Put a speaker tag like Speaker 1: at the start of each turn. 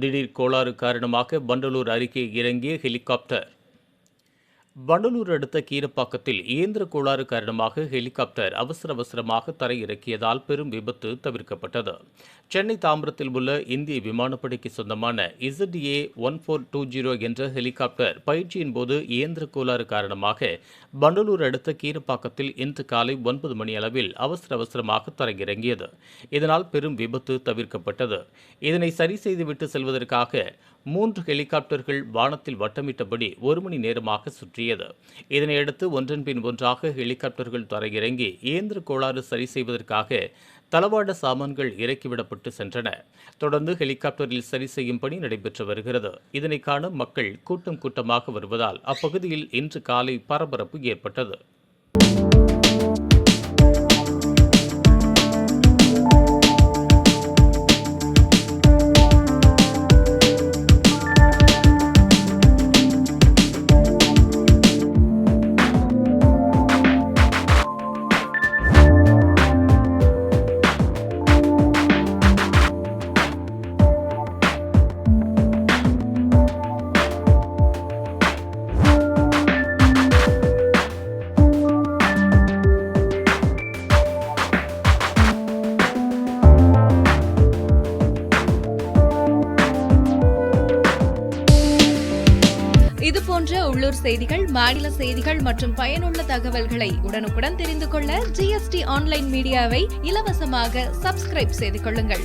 Speaker 1: திடீர் கோளாறு காரணமாக பண்டலூர் அருகே இறங்கிய ஹெலிகாப்டர். வண்டலூர் அடுத்த கீரப்பாக்கத்தில் இயந்திர கோளாறு காரணமாக ஹெலிகாப்டர் அவசரமாக தரையிறக்கியதால் பெரும் விபத்து தவிர்க்கப்பட்டது. சென்னை தாம்பரத்தில் உள்ள இந்திய விமானப்படைக்கு சொந்தமான ZA 1420 என்ற ஹெலிகாப்டர் பயிற்சியின் போது இயந்திர கோளாறு காரணமாக வண்டலூர் அடுத்த கீரப்பாக்கத்தில் இன்று காலை 9 மணி அளவில் அவசரமாக தரையிறங்கியது. இதனால் பெரும் விபத்து தவிர்க்கப்பட்டது. இதனை சரி செய்துவிட்டு செல்வதற்காக 3 ஹெலிகாப்டர்கள் வானத்தில் வட்டமிட்டபடி 1 மணி நேரமாக சுற்றியது. இதனையடுத்து ஒன்றன் பின் ஒன்றாக ஹெலிகாப்டர்கள் தரையிறங்கி இயந்திர கோளாறு சரி செய்வதற்காக தளவாட சாமான்கள் இறக்கிவிடப்பட்டு சென்றன. தொடர்ந்து ஹெலிகாப்டரில் சரி செய்யும் பணி நடைபெற்று வருகிறது. இதனை காண மக்கள் கூட்டமாக வருவதால் அப்பகுதியில் இன்று காலை பரபரப்பு ஏற்பட்டது.
Speaker 2: இதுபோன்ற உள்ளூர் செய்திகள், மாநில செய்திகள் மற்றும் பயனுள்ள தகவல்களை உடனுக்குடன் தெரிந்து கொள்ள GST ஆன்லைன் மீடியாவை இலவசமாக சப்ஸ்கிரைப் செய்து கொள்ளுங்கள்.